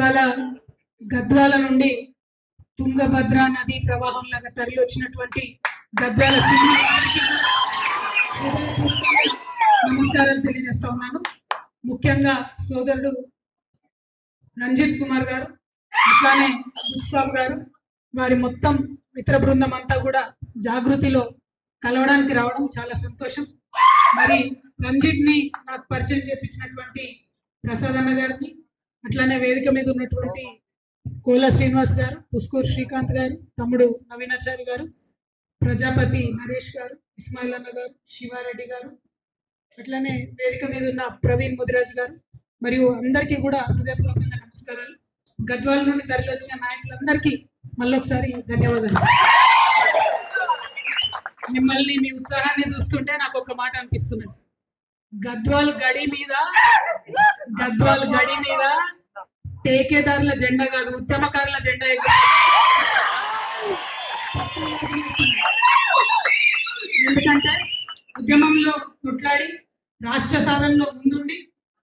ఇవాళ గద్వాల నుండి తుంగభద్ర నది ప్రవాహం లాగా తరలి వచ్చినటువంటి గద్వాల నమస్కారాలు తెలియజేస్తా ఉన్నాను. ముఖ్యంగా సోదరుడు రంజిత్ కుమార్ గారు, అట్లానే బుచ్బాబు గారు, వారి మొత్తం మిత్ర బృందం అంతా కూడా జాగృతిలో కలవడానికి రావడం చాలా సంతోషం. మరి రంజిత్ ని నాకు పరిచయం చేపించినటువంటి ప్రసాద్ అన్న గారిని, అట్లానే వేదిక మీద ఉన్నటువంటి కోల శ్రీనివాస్ గారు, పుస్కూర్ శ్రీకాంత్ గారు, తమ్ముడు నవీనాచారి గారు, ప్రజాపతి నరేష్ గారు, ఇస్మాయిల్ అన్న గారు, శివారెడ్డి గారు, అట్లానే వేదిక మీద ఉన్న ప్రవీణ్ ముదిరాజ్ గారు, మరియు అందరికీ కూడా హృదయపూర్వకంగా నమస్కారాలు. గద్వాల నుండి తరలి వచ్చిన నాయకులందరికీ మళ్ళొకసారి ధన్యవాదాలు. మిమ్మల్ని మీ ఉత్సాహాన్ని చూస్తుంటే నాకు ఒక మాట అనిపిస్తున్నది. గద్వాల్ గడి మీద టేకేదారుల జెండా కాదు, ఉద్యమకారుల జెండా. ఎందుకంటే ఉద్యమంలో కొట్లాడి రాష్ట్ర సాధనలో ముందుండి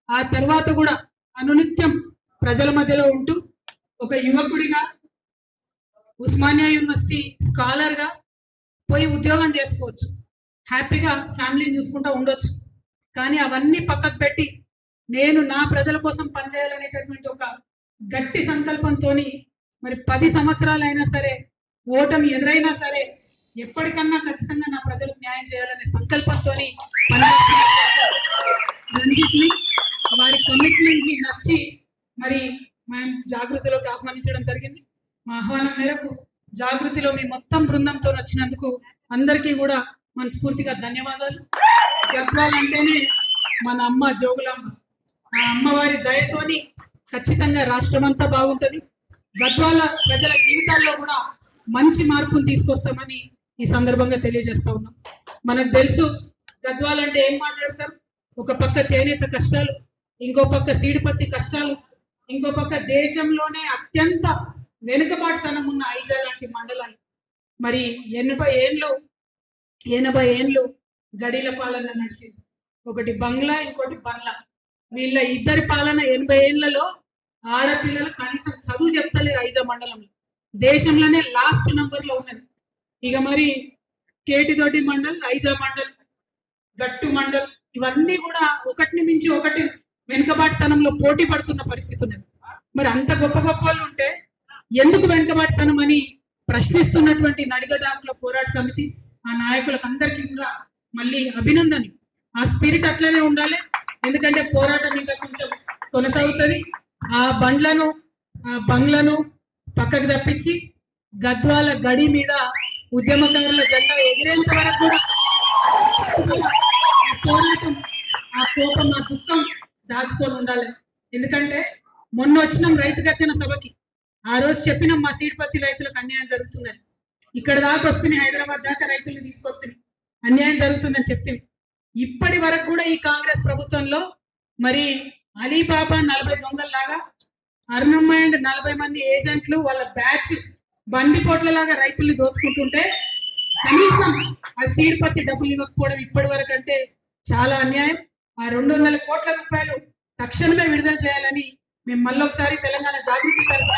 ఆ తర్వాత కూడా అనునిత్యం ప్రజల మధ్యలో ఉంటూ ఒక యువకుడిగా ఉస్మానియా యూనివర్సిటీ స్కాలర్ గా పోయి ఉద్యోగం చేసుకోవచ్చు, హ్యాపీగా ఫ్యామిలీని చూసుకుంటూ ఉండొచ్చు. కానీ అవన్నీ పక్కకు పెట్టి నేను నా ప్రజల కోసం పనిచేయాలనేటటువంటి ఒక గట్టి సంకల్పంతో మరి 10 సంవత్సరాలైనా సరే, ఓటమి ఎదురైనా సరే, ఎప్పటికన్నా ఖచ్చితంగా నా ప్రజలకు న్యాయం చేయాలనే సంకల్పంతో రంజిత్ని, వారి కమిట్మెంట్ ని నచ్చి మరి మనం జాగృతిలోకి ఆహ్వానించడం జరిగింది. మా ఆహ్వానం మేరకు జాగృతిలో మీ మొత్తం బృందంతో వచ్చినందుకు అందరికీ కూడా మనస్ఫూర్తిగా ధన్యవాదాలు. గద్వాల్ అంటేనే మన అమ్మ జోగులమ్మ, ఆ అమ్మవారి దయతోని ఖచ్చితంగా రాష్ట్రం అంతా బాగుంటది. గద్వాల ప్రజల జీవితాల్లో కూడా మంచి మార్పును తీసుకొస్తామని ఈ సందర్భంగా తెలియజేస్తా ఉన్నాం. మనకు తెలుసు గద్వాల్ అంటే ఏం మాట్లాడతారు, ఒక పక్క చేనేత కష్టాలు, ఇంకో పక్క సీడిపత్తి కష్టాలు, ఇంకో పక్క దేశంలోనే అత్యంత వెనుకబాటుతనం ఉన్న ఐజా లాంటి మండలాలు. మరి 80 ఏళ్ళు గడిల పాలన నడిచింది. ఒకటి బంగ్లా, ఇంకోటి బంగ్లా. వీళ్ళ ఇద్దరి పాలన 80 ఏళ్లలో ఆడపిల్లలు కనీసం చదువు చెప్తలేరు ఐజా మండలంలో. దేశంలోనే లాస్ట్ నంబర్ లో ఉన్నది. ఇక మరి కేటిదొడ్డి మండల్, ఐజా మండల్, గట్టు మండల్, ఇవన్నీ కూడా ఒకటిని మించి ఒకటి వెనుకబాటుతనంలో పోటీ పడుతున్న పరిస్థితి ఉన్నది. మరి అంత గొప్ప గొప్ప వాళ్ళు ఉంటే ఎందుకు వెనుకబాటుతనం అని ప్రశ్నిస్తున్నటువంటి నడిగదాకుల పోరాట సమితి, ఆ నాయకులకు అందరికీ కూడా మళ్ళీ అభినందనలు. ఆ స్పిరిట్ అట్లనే ఉండాలి, ఎందుకంటే పోరాటం ఇంకా కొంచెం కొనసాగుతుంది. ఆ బంగ్లను పక్కకు తప్పించి గద్వాల గడి మీద ఉద్యమకారుల జెండా ఎగిరేంత వరకు కూడా పోరాటం, ఆ కోపం, ఆ దుఃఖం దాచుకొని ఉండాలి. ఎందుకంటే మొన్న వచ్చినాం రైతు గర్జన సభకి, ఆ రోజు చెప్పినాం మా సీడ్పత్తి రైతులకు అన్యాయం జరుగుతుందని. ఇక్కడ దాకా వస్తుంది, హైదరాబాద్ దాకా రైతుల్ని తీసుకొస్తుంది, అన్యాయం జరుగుతుందని చెప్తుంది. ఇప్పటి వరకు కూడా ఈ కాంగ్రెస్ ప్రభుత్వంలో మరి అలీబాబా 40 దొంగల్లాగా, అరుణమ్మ అండ్ 40 మంది ఏజెంట్లు వాళ్ళ బ్యాచ్ బందిపోట్ల లాగా రైతుల్ని దోచుకుంటుంటే కనీసం ఆ సీడ్పత్తి డబ్బులు ఇవ్వకపోవడం ఇప్పటి వరకు అంటే చాలా అన్యాయం. ఆ 200 కోట్ల రూపాయలు తక్షణమే విడుదల చేయాలని మేము మళ్ళొకసారి తెలంగాణ జాగృతి తరఫున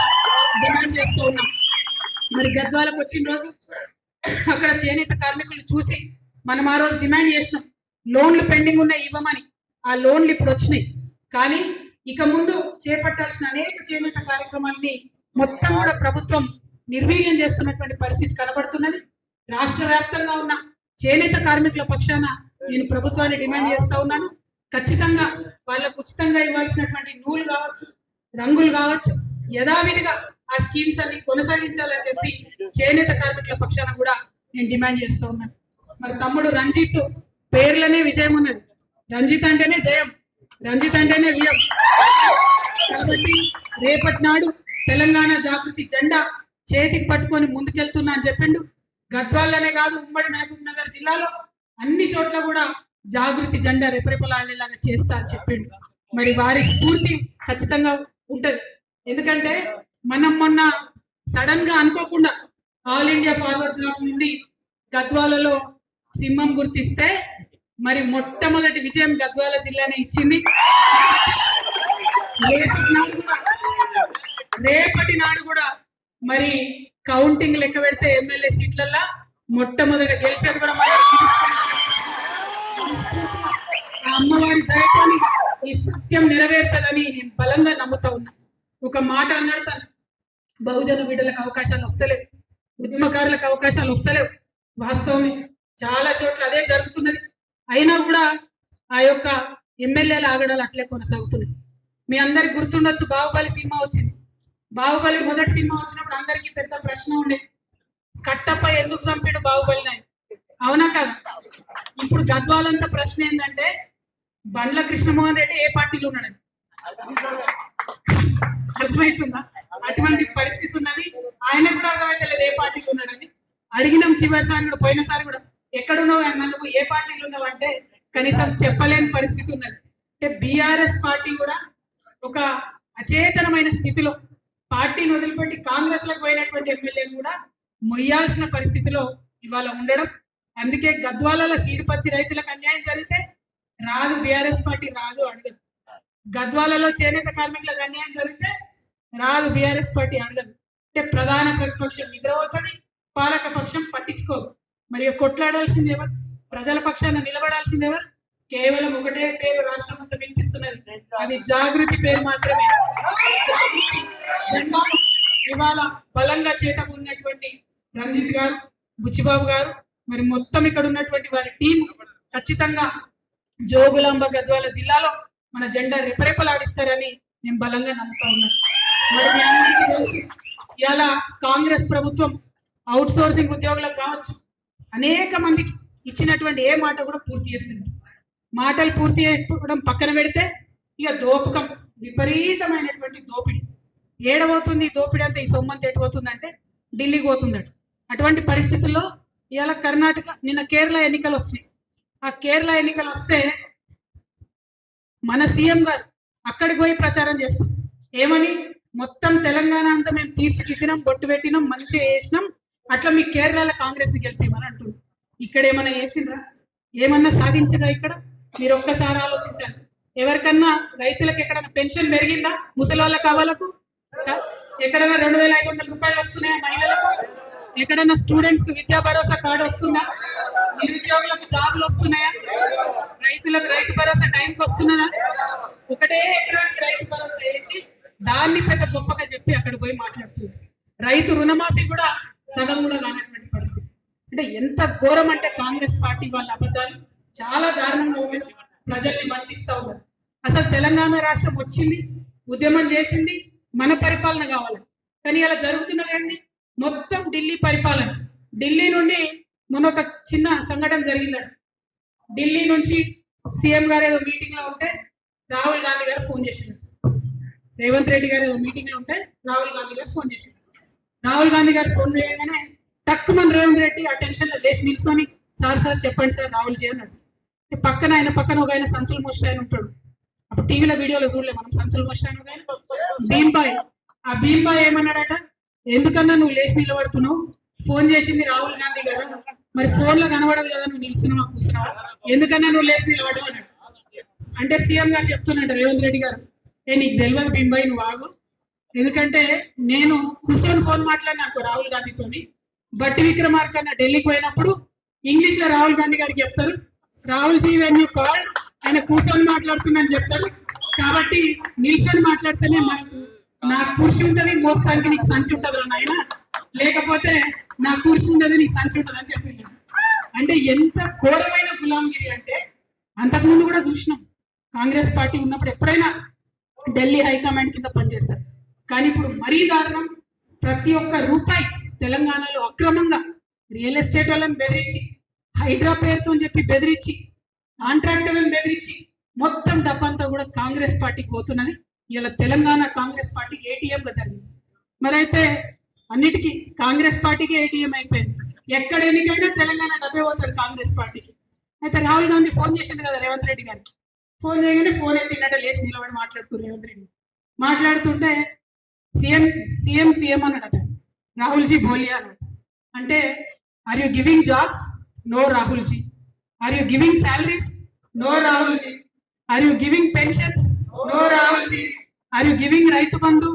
డిమాండ్ చేస్తూ ఉన్నాం. మరి గద్వాలకు వచ్చిన రోజు అక్కడ చేనేత కార్మికులు చూసి మనం ఆ రోజు డిమాండ్ చేసినాం, లోన్లు పెండింగ్ ఉన్నాయి ఇవ్వమని. ఆ లోన్లు ఇప్పుడు వచ్చినాయి, కానీ ఇక ముందు చేపట్టాల్సిన అనేక చేనేత కార్యక్రమాలని మొత్తం కూడా ప్రభుత్వం నిర్వీర్యం చేస్తున్నటువంటి పరిస్థితి కనబడుతున్నది. రాష్ట్ర వ్యాప్తంగా ఉన్న చేనేత కార్మికుల పక్షాన నేను ప్రభుత్వాన్ని డిమాండ్ చేస్తా ఉన్నాను. ఖచ్చితంగా వాళ్ళకు ఉచితంగా ఇవ్వాల్సినటువంటి నూలు కావచ్చు, రంగులు కావచ్చు, యథావిధిగా ఆ స్కీమ్స్ అన్ని కొనసాగించాలని చెప్పి చేనేత కార్మికుల పక్షాన కూడా నేను డిమాండ్ చేస్తా ఉన్నాను. మరి తమ్ముడు రంజిత్ పేర్లనే విజయం ఉన్నది, రంజిత్ అంటేనే జయం, రంజిత్ అంటేనే విజయం. కాబట్టి రేపటి నాడు తెలంగాణ జాగృతి జెండా చేతికి పట్టుకొని ముందుకెళ్తున్నా అని చెప్పిండు. గద్వాలనే కాదు, ఉమ్మడి మహబూబ్ నగర్ జిల్లాలో అన్ని చోట్ల కూడా జాగృతి జెండా రెపరెపలాడేలాగా చేస్తా అని చెప్పిండు. మరి వారి స్ఫూర్తి ఖచ్చితంగా ఉంటది. ఎందుకంటే మనం మొన్న సడన్ గా అనుకోకుండా ఆల్ ఇండియా ఫార్వర్డ్ బ్లాక్ నుండి గద్వాలలో సింహం గుర్తిస్తే మరి మొట్టమొదటి విజయం గద్వాల జిల్లానే ఇచ్చింది. రేపటి నాడు కూడా మరి కౌంటింగ్ లెక్క పెడితే ఎమ్మెల్యే సీట్లల్లో మొట్టమొదటి గెలిచేది కూడా మన అమ్మవారి దయతోని ఈ సత్యం నెరవేరుతుందని నేను బలంగా నమ్ముతా ఉన్నా. ఒక మాట అన్నాడు తను, బహుజన బిడ్డలకు అవకాశాలు వస్తలేవు, ఉద్యమకారులకు అవకాశాలు వస్తలేవు. వాస్తవమే, చాలా చోట్ల అదే జరుగుతున్నది. అయినా కూడా ఆ యొక్క ఎమ్మెల్యేల ఆగడాలు అట్లే కొనసాగుతున్నాయి. మీ అందరికి గుర్తుండొచ్చు, బాహుబలి సినిమా వచ్చింది. బాహుబలి మొదటి సినిమా వచ్చినప్పుడు అందరికీ పెద్ద ప్రశ్న ఉండేది, కట్టప్ప ఎందుకు చంపాడు బాహుబలి నాయన, అవునా కదా? ఇప్పుడు గద్వాలంతా ప్రశ్న ఏంటంటే బండ్ల కృష్ణమోహన్ రెడ్డి ఏ పార్టీలో ఉన్నాడని. అర్థమవుతుందా? అటువంటి పరిస్థితి ఉన్నది. ఆయన కూడా అర్థమైతే ఏ పార్టీలో ఉన్నాడని. అడిగినాం చివరిసారి కూడా, పోయినసారి కూడా, ఎక్కడున్నావు నన్ను, ఏ పార్టీలో ఉన్నావు అంటే కనీసం చెప్పలేని పరిస్థితి ఉన్నది. అంటే బీఆర్ఎస్ పార్టీ కూడా ఒక అచేతనమైన స్థితిలో, పార్టీని వదిలిపెట్టి కాంగ్రెస్ లకు పోయినటువంటి ఎమ్మెల్యేలు కూడా మొయ్యాల్సిన పరిస్థితిలో ఇవాళ ఉండడం. అందుకే గద్వాలలో సీడుపత్తి రైతులకు అన్యాయం జరిగితే రాదు, బీఆర్ఎస్ పార్టీ రాదు అడగదు. గద్వాలలో చేనేత కార్మికులకు అన్యాయం జరిగితే రాదు, బీఆర్ఎస్ పార్టీ అడగదు. అంటే ప్రధాన ప్రతిపక్షం నిద్రపోతుంది, పాలక పక్షం పట్టించుకోదు. మరి కొట్లాడాల్సింది ఎవరు? ప్రజల పక్షాన నిలబడాల్సింది ఎవరు? కేవలం ఒకటే పేరు రాష్ట్రం అంతా వినిపిస్తున్నది, అది జాగృతి పేరు మాత్రమే. జెండా ఇవాళ బలంగా చేతకు ఉన్నటువంటి రంజిత్ గారు, బుచ్చిబాబు గారు, మరి మొత్తం ఇక్కడ ఉన్నటువంటి వారి టీం ఖచ్చితంగా జోగులాంబ గద్వాల జిల్లాలో మన జెండా రెపరెపలాడిస్తారని నేను బలంగా నమ్ముతా ఉన్నాను. మరి మీ అందరికీ తెలుసు, ఇవాళ కాంగ్రెస్ ప్రభుత్వం అవుట్ సోర్సింగ్ ఉద్యోగులకు కావచ్చు, అనేక మందికి ఇచ్చినటువంటి ఏ మాట కూడా పూర్తి చేస్తుంది. మాటలు పూర్తి చేయడం పక్కన పెడితే ఇక దోపకం, విపరీతమైనటువంటి దోపిడీ. ఏడబోతుంది ఈ దోపిడీ అంతా, ఈ సొమ్మంతా ఎటుపోతుంది అంటే ఢిల్లీకి పోతుందట. అటువంటి పరిస్థితుల్లో ఇవాళ కర్ణాటక, నిన్న కేరళ ఎన్నికలు వచ్చినాయి. ఆ కేరళ ఎన్నికలు వస్తే మన సీఎం గారు అక్కడికి పోయి ప్రచారం చేస్తాం. ఏమని? మొత్తం తెలంగాణ అంతా మేము తీర్చిదిద్దినాం, బొట్టు పెట్టినాం, మంచిగా చేసినాం, అట్లా మీ కేరళలో కాంగ్రెస్ ని గెలిపేమని అంటుంది. ఇక్కడ ఏమన్నా చేసిండ్రా? ఏమన్నా సాధించారా? ఇక్కడ మీరు ఒక్కసారి ఆలోచించాలి. ఎవరికన్నా రైతులకు ఎక్కడన్నా పెన్షన్ పెరిగిందా? ముసలి వాళ్ళ కావాలకు ఎక్కడైనా 2500 రూపాయలు వస్తున్నాయా మహిళలకు? ఎక్కడైనా స్టూడెంట్స్ కి విద్యా భరోసా కార్డు వస్తుందా? నిరుద్యోగులకు జాబులు వస్తున్నాయా? రైతులకు రైతు భరోసా టైంకి వస్తున్నారా? ఒకటే ఎకరానికి రైతు భరోసా వేసి దాన్ని పెద్ద గొప్పగా చెప్పి అక్కడ పోయి మాట్లాడుతున్నారు. రైతు రుణమాఫీ కూడా సగం కూడా కానటువంటి పరిస్థితి. అంటే ఎంత ఘోరం అంటే కాంగ్రెస్ పార్టీ వాళ్ళ అబద్ధాలు చాలా దారుణంగా ప్రజల్ని వంచిస్తా ఉన్నారు. అసలు తెలంగాణ రాష్ట్రం వచ్చింది, ఉద్యమం చేసింది, మన పరిపాలన కావాలి. కానీ అలా జరుగుతున్నది ఏంటి? మొత్తం ఢిల్లీ పరిపాలన. ఢిల్లీ నుండి మొన్న ఒక చిన్న సంఘటన జరిగిందట. ఢిల్లీ నుంచి సీఎం గారు ఏదో మీటింగ్ లో ఉంటే రాహుల్ గాంధీ గారు ఫోన్ చేసింది. రేవంత్ రెడ్డి గారు ఏదో మీటింగ్ లో ఉంటే రాహుల్ గాంధీ గారు ఫోన్ చేసింది. రాహుల్ గాంధీ గారు ఫోన్ చేయగానే తక్కువ రేవంత్ రెడ్డి ఆ టెన్షన్ లో లేచి నిల్చొని, సార్ చెప్పండి సార్ రాహుల్ జీ అన్నాడు. పక్కన ఒక ఆయన సంచులు మోసిన ఆయన ఉంటాడు. అప్పుడు టీవీలో వీడియోలో చూడలే మనం, సంచులు మోసిన ఆయన భీంబాయ్. ఆ భీంబాయ్ ఏమన్నాడట, ఎందుకన్నా నువ్వు లేచి నిలబడుతున్నావు, ఫోన్ చేసింది రాహుల్ గాంధీ గారు, మరి ఫోన్ లో కనబడదు కదా, నువ్వు నిల్చున్నావా కూర్చున్నావా, ఎందుకన్నా నువ్వు లేచి నిలబడు అన్నాడు. అంటే సీఎం గారు చెప్తున్నట్టు రేవంత్ రెడ్డి గారు, నీకు తెలియదు భీంబాయ్, నువ్వు ఆగు, ఎందుకంటే నేను కూర్చొని ఫోన్ మాట్లాడినాకు రాహుల్ గాంధీతోని. బట్టి విక్రమార్క ఢిల్లీకి పోయినప్పుడు ఇంగ్లీష్ లో రాహుల్ గాంధీ గారికి చెప్తారు, Rahul ji when you call, ఆయన కూర్చొని మాట్లాడుతుందని చెప్తాడు. కాబట్టి నిల్చొని మాట్లాడితేనే మనకు, నాకు కూర్చుని ఉంటది మోస్తానికి నీకు సంచి ఉంటది రా నాయన, లేకపోతే నా కూర్చుని ఉంటది నీకు సంచి ఉంటది అని చెప్పింది. అంటే ఎంత ఘోరమైన గులాంగిరి అంటే, అంతకుముందు కూడా చూసినాం కాంగ్రెస్ పార్టీ ఉన్నప్పుడు ఎప్పుడైనా ఢిల్లీ హైకమాండ్ కింద పనిచేస్తారు. కానీ ఇప్పుడు మరీ దారుణం, ప్రతి ఒక్క రూపాయి తెలంగాణలో అక్రమంగా రియల్ ఎస్టేట్ వాళ్ళని బెదిరించి, హైడ్రా పేరుతో చెప్పి బెదిరించి, కాంట్రాక్టర్లను బెదిరించి మొత్తం డబ్బంతా కూడా కాంగ్రెస్ పార్టీకి పోతున్నది. ఇలా తెలంగాణ కాంగ్రెస్ పార్టీకి ఏటీఎం గా జరిగింది. మరి అయితే అన్నిటికీ కాంగ్రెస్ పార్టీకి ఏటీఎం అయిపోయింది. ఎక్కడ ఎన్నికైనా తెలంగాణ డబ్బే పోతుంది కాంగ్రెస్ పార్టీకి. అయితే రాహుల్ గాంధీ ఫోన్ చేసింది కదా రేవంత్ రెడ్డి గారికి. ఫోన్ చేయగానే ఫోన్ ఎత్తినట్ట లేచి నిలబడి మాట్లాడుతున్నారు రేవంత్ రెడ్డి. మాట్లాడుతుంటే సీఎం అన్నాడట, రాహుల్ జీ బోలియా అన్నాడు. అంటే are you giving jobs? No Rahul ji. Are you giving salaries? No Rahul ji. Are you giving pensions? No Rahul ji. Are you giving Raitu Bandhu?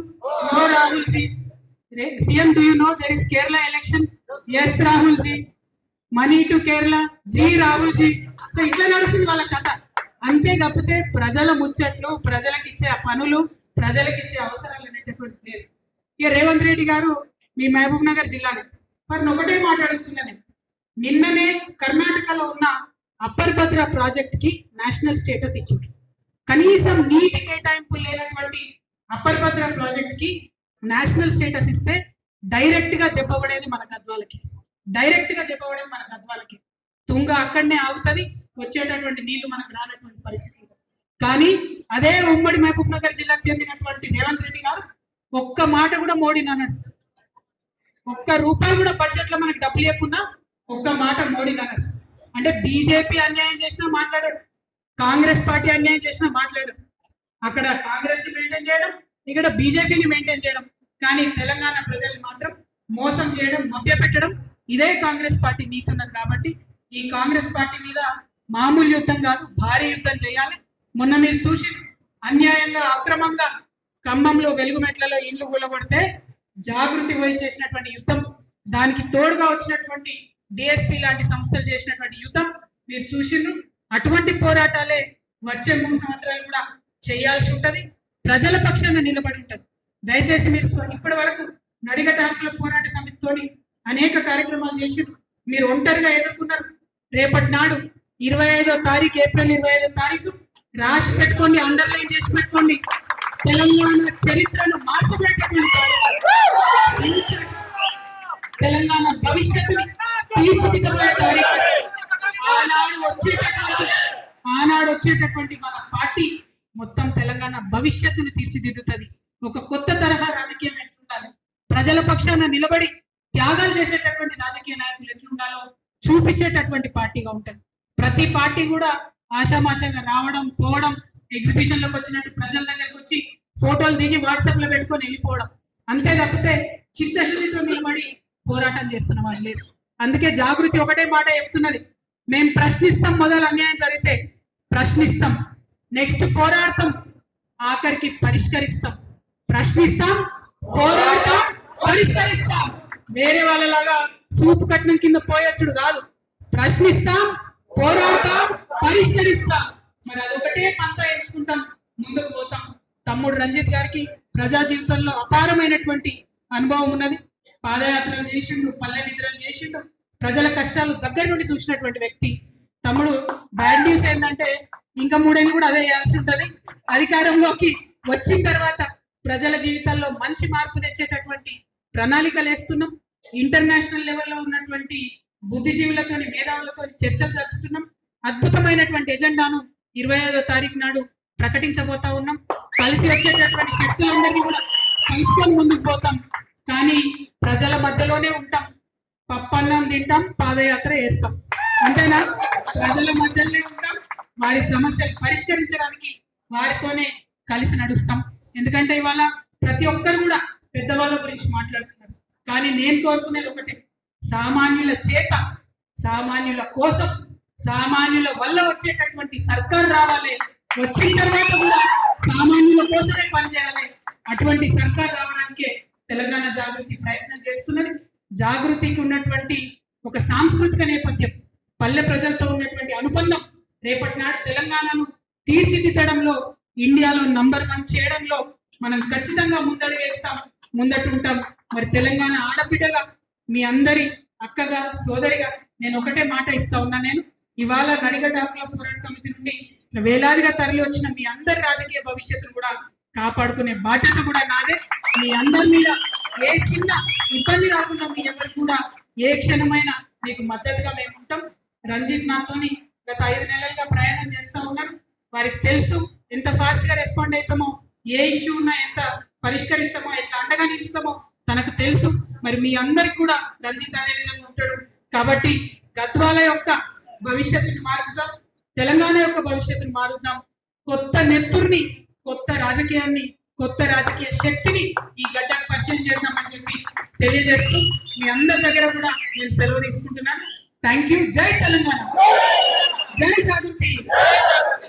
No, Rahul ji. CM, do you know there is Kerala election? Yes, Rahul ji. Money to Kerala. Ji, Rahul ji. So ఇట్లా నడుస్తుంది వాళ్ళ కథ. అంతే కాకపోతే ప్రజల ముచ్చట్లు, ప్రజలకు ఇచ్చే పనులు, ప్రజలకు ఇచ్చే అవసరాలు అనేటటువంటి లేదు. ఇక రేవంత్ రెడ్డి గారు మీ మహబూబ్ నగర్ జిల్లాలో మరి ఒకటే మాట్లాడుతున్నాను. నిన్ననే కర్ణాటకలో ఉన్న అప్పర్ భద్ర ప్రాజెక్ట్ కి నేషనల్ స్టేటస్ ఇచ్చింది. కనీసం నీటి కేటాయింపు లేనటువంటి అప్పర్ భద్ర ప్రాజెక్ట్ కి నేషనల్ స్టేటస్ ఇస్తే డైరెక్ట్ గా దెబ్బపడేది మన గద్వాలకి, తుంగ అక్కడనే ఆగుతుంది, వచ్చేటటువంటి నీళ్లు మనకు రానటువంటి పరిస్థితి. కానీ అదే ఉమ్మడి మహబూబ్ నగర్ జిల్లాకు చెందినటువంటి రేవంత్ రెడ్డి గారు ఒక్క మాట కూడా మోడీని అన్నాడు. ఒక్క రూపాయి కూడా బడ్జెట్ లో మనకు డబ్బులు లేకున్నా ఒక్క మాట మోడీని అన్నాడు. అంటే బీజేపీ అన్యాయం చేసినా మాట్లాడాడు, కాంగ్రెస్ పార్టీ అన్యాయం చేసినా మాట్లాడాడు. అక్కడ కాంగ్రెస్ ని మెయింటైన్ చేయడం, ఇక్కడ బీజేపీని మెయింటైన్ చేయడం. కానీ తెలంగాణ ప్రజల్ని మాత్రం మోసం చేయడం, మభ్యపెట్టడం ఇదే కాంగ్రెస్ పార్టీ నీతి ఉన్నది. కాబట్టి ఈ కాంగ్రెస్ పార్టీ మీద మామూలు యుద్ధం కాదు, భారీ యుద్ధం చేయాలి. మొన్న మీరు చూసి అన్యాయంగా అక్రమంగా ఖమ్మంలో వెలుగుమెట్లలో ఇండ్లు కూలగొడితే జాగృతి పోయి చేసినటువంటి యుద్ధం, దానికి తోడుగా వచ్చినటువంటి డిఎస్పీ లాంటి సంస్థలు చేసినటువంటి యుద్ధం మీరు చూసిండ్రు. అటువంటి పోరాటాలే వచ్చే 3 సంవత్సరాలు కూడా చేయాల్సి ఉంటది. ప్రజల పక్షాన నిలబడి ఉంటది. దయచేసి మీరు ఇప్పటి వరకు నడిగడ్డ హక్కుల పోరాట సమితితోని అనేక కార్యక్రమాలు చేసి మీరు ఒంటరిగా ఎదుర్కొన్నారు. రేపటి నాడు 25వ తారీఖు, ఏప్రిల్ 25వ తారీఖు రాసి పెట్టుకోండి, అండర్లైన్ చేసి పెట్టుకోండి. తెలంగాణ చరిత్రను మార్చబెట్టేటువంటి తెలంగాణ భవిష్యత్తుని తీర్చిదిద్దబోయే తారీఖు. ఆనాడు వచ్చేటటువంటి మన పార్టీ మొత్తం తెలంగాణ భవిష్యత్తుని తీర్చిదిద్దుతుంది. ఒక కొత్త తరహా రాజకీయం ఎట్లుండాలి, ప్రజల పక్షాన నిలబడి త్యాగాలు చేసేటటువంటి రాజకీయ నాయకులు ఎట్లుండాలో చూపించేటటువంటి పార్టీగా ఉంటుంది. ప్రతి పార్టీ కూడా ఆశామాషాగా రావడం, పోవడం, ఎగ్జిబిషన్లకు వచ్చినట్టు ప్రజల దగ్గరకు వచ్చి ఫోటోలు దిగి వాట్సాప్ లో పెట్టుకొని వెళ్ళిపోవడం, అంతే తప్పితే చిత్తశుద్ధితో నిలబడి పోరాటం చేస్తున్న వాళ్ళు లేదు. అందుకే జాగృతి ఒకటే మాట చెప్తున్నది, మేము ప్రశ్నిస్తాం. మొదలు అన్యాయం జరిగితే ప్రశ్నిస్తాం, నెక్స్ట్ పోరాడతాం, ఆఖరికి పరిష్కరిస్తాం. ప్రశ్నిస్తాం, పోరాడతాం, పరిష్కరిస్తాం. వేరే వాళ్ళలాగా సూపు కట్నం కింద పోయొచ్చుడు కాదు. ప్రశ్నిస్తాం, పోరాడతాం, పరిష్కరిస్తాం. మరి అదొకటే పంత ఎంచుకుంటాం, ముందుకు పోతాం. తమ్ముడు రంజిత్ గారికి ప్రజా జీవితంలో అపారమైనటువంటి అనుభవం ఉన్నది. పాదయాత్రలు చేసిండు, పల్లె నిద్రలు చేసిండు, ప్రజల కష్టాలు దగ్గర నుండి చూసినటువంటి వ్యక్తి. తమ్ముడు బ్యాడ్ న్యూస్ ఏంటంటే ఇంకా 3 ఏళ్ళు కూడా అదే చేయాల్సి ఉంటది. అధికారంలోకి వచ్చిన తర్వాత ప్రజల జీవితాల్లో మంచి మార్పు తెచ్చేటటువంటి ప్రణాళికలు వేస్తున్నాం. ఇంటర్నేషనల్ లెవెల్లో ఉన్నటువంటి బుద్ధిజీవులతో, మేధావులతో చర్చలు జరుపుతున్నాం. అద్భుతమైనటువంటి ఎజెండాను 25వ తారీఖు నాడు ప్రకటించబోతా ఉన్నాం. కలిసి వచ్చేటటువంటి శక్తులందరినీ కూడా కలుపుకొని ముందుకు పోతాం. కానీ ప్రజల మధ్యలోనే ఉంటాం, పప్పన్నం తింటాం, పాదయాత్ర వేస్తాం. అంతేనా? ప్రజల మధ్యలోనే ఉంటాం, వారి సమస్యలు పరిష్కరించడానికి వారితోనే కలిసి నడుస్తాం. ఎందుకంటే ఇవాళ ప్రతి ఒక్కరు కూడా పెద్దవాళ్ళ గురించి మాట్లాడుతున్నారు. కానీ నేను కోరుకునేది ఒకటే, సామాన్యుల చేత, సామాన్యుల కోసం, సామాన్యుల వల్ల వచ్చేటటువంటి సర్కార్ రావాలి. వచ్చిన తర్వాత కూడా సామాన్యుల కోసమే పనిచేయాలి. అటువంటి సర్కార్ రావడానికే తెలంగాణ జాగృతి ప్రయత్నం చేస్తున్నది. జాగృతికి ఉన్నటువంటి ఒక సాంస్కృతిక నేపథ్యం, పల్లె ప్రజలతో ఉన్నటువంటి అనుబంధం రేపటి నాడు తెలంగాణను తీర్చిదిద్దడంలో, ఇండియాలో నంబర్ 1 చేయడంలో మనం ఖచ్చితంగా ముందడుగు వేస్తాం, ముందటుంటాం. మరి తెలంగాణ ఆడబిడ్డగా, మీ అందరి అక్కగా, సోదరిగా నేను ఒకటే మాట ఇస్తా ఉన్నా. నేను ఇవాళ నడిగడ్డ హక్కుల పోరాట సమితి నుండి వేలాదిగా తరలి వచ్చిన మీ అందరి రాజకీయ భవిష్యత్తును కూడా కాపాడుకునే బాధ్యత కూడా నాదే. మీ అందరి మీద ఏ చిన్న ఇబ్బంది రాకుండా మీ ఎవరు కూడా ఏ క్షణమైనా మీకు మద్దతుగా మేము ఉంటాం. రంజిత్ నాతోని గత 5 నెలలుగా ప్రయాణం చేస్తూ ఉన్నారు. వారికి తెలుసు ఎంత ఫాస్ట్ గా రెస్పాండ్ అవుతామో, ఏ ఇష్యూ ఉన్నా ఎంత పరిష్కరిస్తామో, ఎట్లా అండగా నిలుస్తామో తనకు తెలుసు. మరి మీ అందరికి కూడా రంజిత్ అదే విధంగా ఉంటాడు. కాబట్టి గద్వాల యొక్క భవిష్యత్తుని మారుద్దాం, తెలంగాణ యొక్క భవిష్యత్తుని మారుద్దాం. కొత్త నెత్తుర్ని, కొత్త రాజకీయాన్ని, కొత్త రాజకీయ శక్తిని ఈ గడ్డకు పరిచయం చేద్దామని చెప్పి తెలియజేస్తూ మీ అందరి దగ్గర కూడా నేను సెలవు తీసుకుంటున్నాను. Thank you. జై తెలంగాణ, జై జాగృతి.